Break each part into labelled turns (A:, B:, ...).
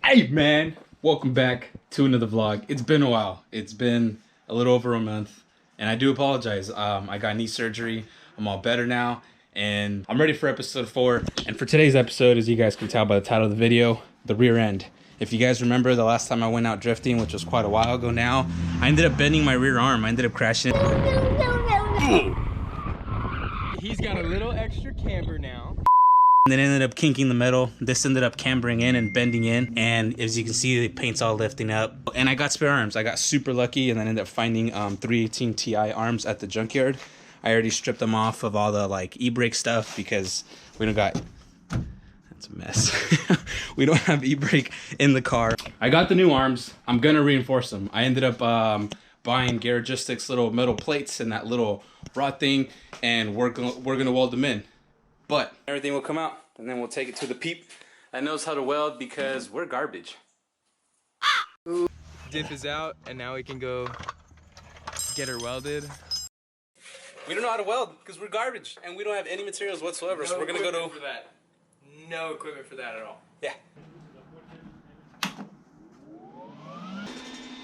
A: Hey man, welcome back to another vlog. It's been a while. It's been a little over a month, and I do apologize. I got knee surgery. I'm all better now, and I'm ready for episode 4. And for today's episode, as you guys can tell by the title of the video, the rear end. If you guys remember the last time I went out drifting, which was quite a while ago now, I ended up bending my rear arm. I ended up crashing it.
B: He's got a little extra camber now.
A: And then ended up kinking the metal. This ended up cambering in and bending in. And as you can see, the paint's all lifting up. And I got spare arms. I got super lucky and then ended up finding 318 Ti arms at the junkyard. I already stripped them off of all the like e-brake stuff because we don't got... That's a mess. We don't have e-brake in the car. I got the new arms. I'm going to reinforce them. I ended up buying Garagistic's little metal plates and that little rod thing. And we're gonna weld them in. But everything will come out, and then we'll take it to the peep that knows how to weld because we're garbage.
B: Diff is out, and now we can go get her welded.
A: We don't know how to weld because we're garbage, and we don't have any materials whatsoever. So we're gonna go to.
B: For that. No equipment for that at all.
A: Yeah.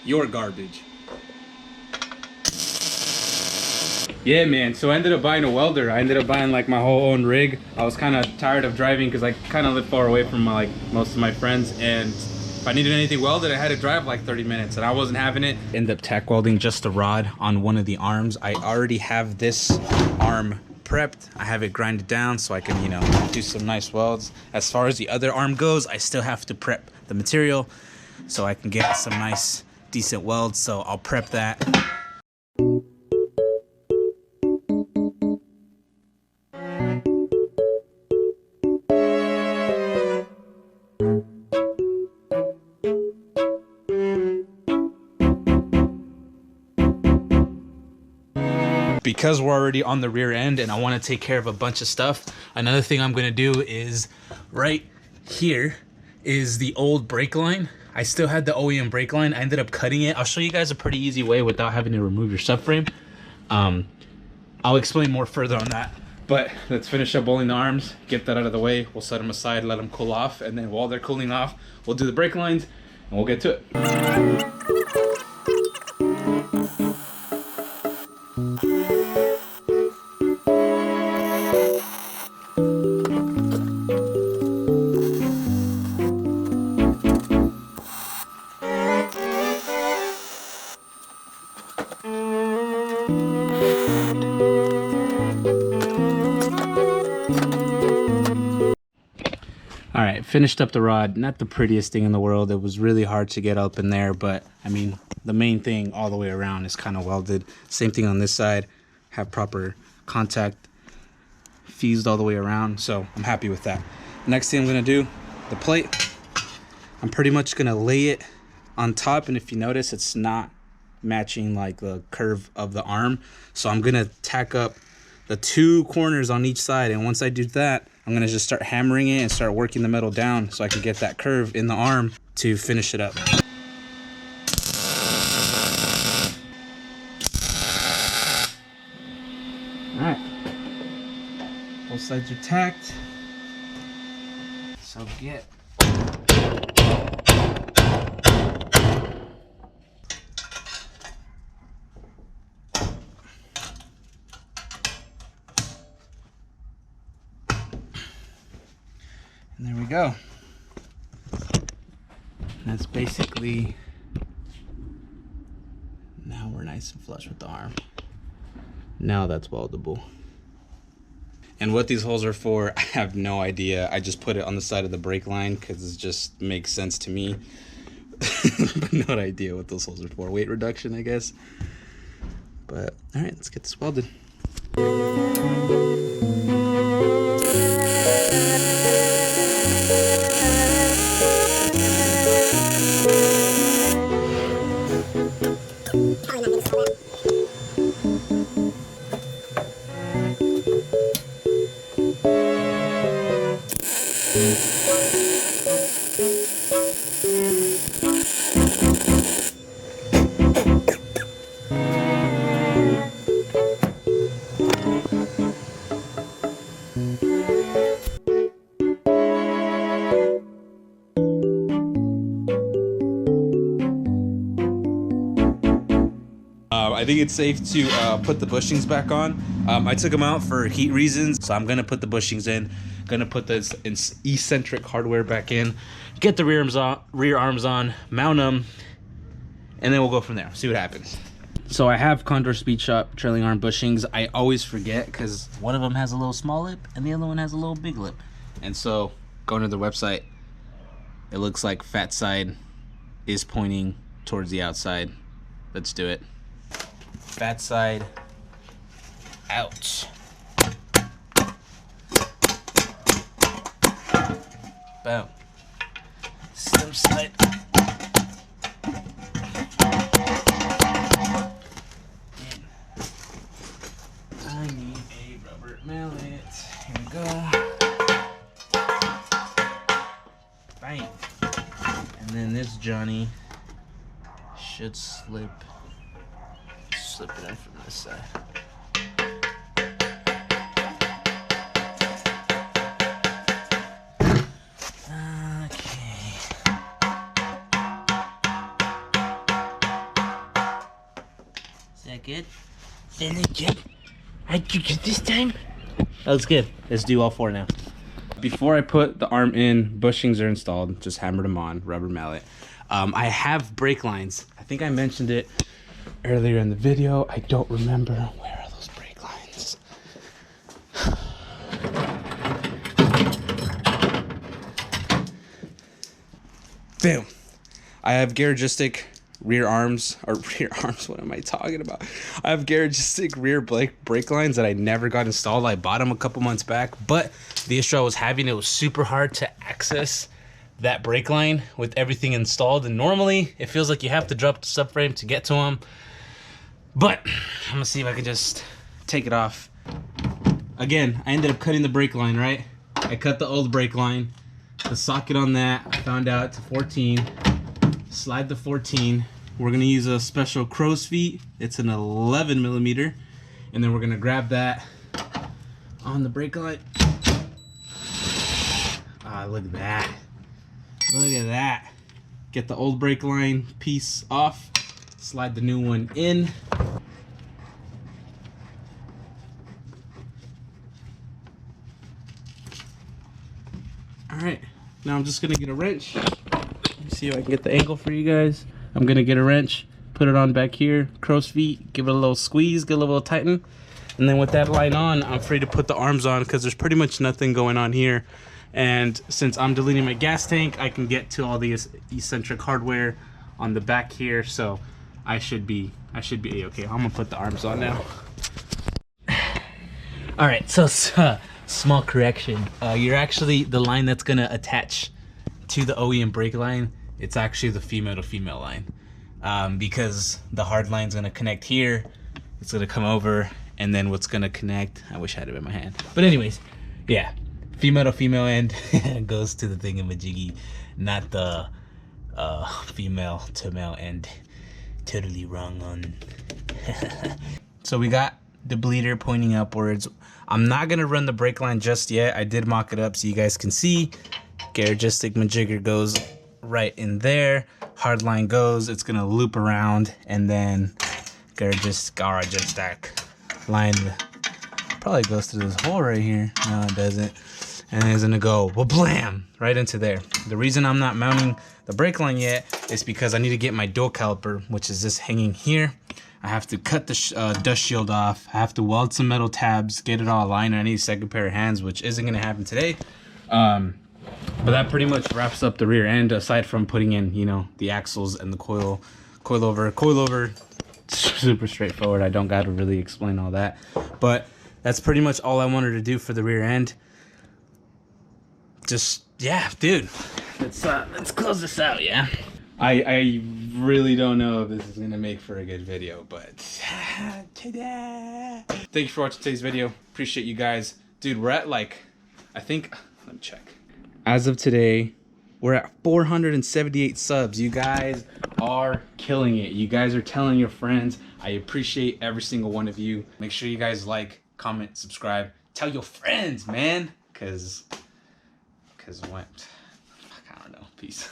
A: You're garbage. Yeah, man, so I ended up buying a welder. I ended up buying like my whole own rig. I was kind of tired of driving because I kind of live far away from like most of my friends, and if I needed anything welded, I had to drive like 30 minutes and I wasn't having it. Ended up tack welding just the rod on one of the arms. I already have this arm prepped. I have it grinded down so I can, you know, do some nice welds. As far as the other arm goes, I still have to prep the material so I can get some nice, decent welds. So I'll prep that. Because we're already on the rear end and I want to take care of a bunch of stuff, another thing I'm going to do is right here is the old brake line. I still had the OEM brake line. I ended up cutting it. I'll show you guys a pretty easy way without having to remove your subframe. I'll explain more further on that. But let's finish up welding the arms, get that out of the way. We'll set them aside, let them cool off, and then while they're cooling off, we'll do the brake lines and we'll get to it. All right, finished up the rod. Not the prettiest thing in the world. It was really hard to get up in there, but I mean, the main thing all the way around is kind of welded. Same thing on this side. Have proper contact fused all the way around, so I'm happy with that. Next thing I'm gonna do, the plate. I'm pretty much gonna lay it on top, and if you notice, it's not matching like the curve of the arm. So I'm gonna tack up the 2 corners on each side, and once I do that, I'm gonna just start hammering it and start working the metal down so I can get that curve in the arm to finish it up. All right, both sides are tacked. So get and there we go. And that's basically, now we're nice and flush with the arm. Now that's weldable. And what these holes are for, I have no idea. I just put it on the side of the brake line because it just makes sense to me. But no idea what those holes are for. Weight reduction, I guess. But all right, let's get this welded. think it's safe to put the bushings back on. I took them out for heat reasons, so I'm gonna put the bushings in. Gonna put this eccentric hardware back in, get the rear arms on, mount them, and then we'll go from there. See what happens. So I have Condor Speed Shop trailing arm bushings. I always forget because one of them has a little small lip and the other one has a little big lip. And so going to the website, it looks like fat side is pointing towards the outside. Let's do it. Fat side out. Boom. Slim side. I need a rubber mallet. Here we go. Bang. And then this Johnny should slip it in from this side. Good. Is it good? I did good this time? That was good. Let's do all four now. Before I put the arm in, bushings are installed. Just hammered them on, rubber mallet. I have brake lines. I think I mentioned it earlier in the video. I don't remember. Where are those brake lines? Boom. I have Garagistic rear arms, what am I talking about? I have Garagistic rear brake lines that I never got installed. I bought them a couple months back, but the issue I was having, it was super hard to access that brake line with everything installed, and normally it feels like you have to drop the subframe to get to them, but I'm gonna see if I can just take it off. Again, I ended up cutting the brake line, right? I cut the old brake line, the socket on that, I found out to 14. Slide the 14. We're gonna use a special crow's feet. It's an 11 millimeter, and then we're gonna grab that on the brake line. Ah, look at that! Look at that! Get the old brake line piece off. Slide the new one in. All right. Now I'm just gonna get a wrench. See if I can get the angle for you guys. I'm gonna get a wrench, put it on back here, crow's feet, give it a little squeeze, get a little tighten, and then with that line on, I'm free to put the arms on because there's pretty much nothing going on here. And since I'm deleting my gas tank, I can get to all the eccentric hardware on the back here, so I should be a-okay. I'm gonna put the arms on now. All right, so small correction. You're actually the line that's gonna attach to the OEM brake line. It's actually the female to female line, because the hard line's gonna connect here. It's gonna come over, and then what's gonna connect, I wish I had it in my hand, but anyways, yeah, female to female end goes to the thingamajiggy, not the female to male end. Totally wrong on. So we got the bleeder pointing upwards. I'm not gonna run the brake line just yet. I did mock it up so you guys can see. Garagistic majigger goes right in there. Hard line goes, it's gonna loop around, and then Garagistic line probably goes through this hole right here. No, it doesn't. And then it's gonna go blam right into there. The reason I'm not mounting the brake line yet is because I need to get my dual caliper, which is just hanging here. I have to cut the dust shield off. I have to weld some metal tabs, get it all aligned. I need a second pair of hands, which isn't gonna happen today. But that pretty much wraps up the rear end, aside from putting in, you know, the axles and the coilover. Super straightforward. I don't gotta really explain all that, but that's pretty much all I wanted to do for the rear end. Just, yeah, dude, let's close this out. Yeah, I really don't know if this is gonna make for a good video, but ta-da! Thank you for watching today's video. Appreciate you guys, dude. We're at like, I think, let me check. As of today, we're at 478 subs. You guys are killing it. You guys are telling your friends. I appreciate every single one of you. Make sure you guys like, comment, subscribe. Tell your friends, man. Cause what? I don't know. Peace.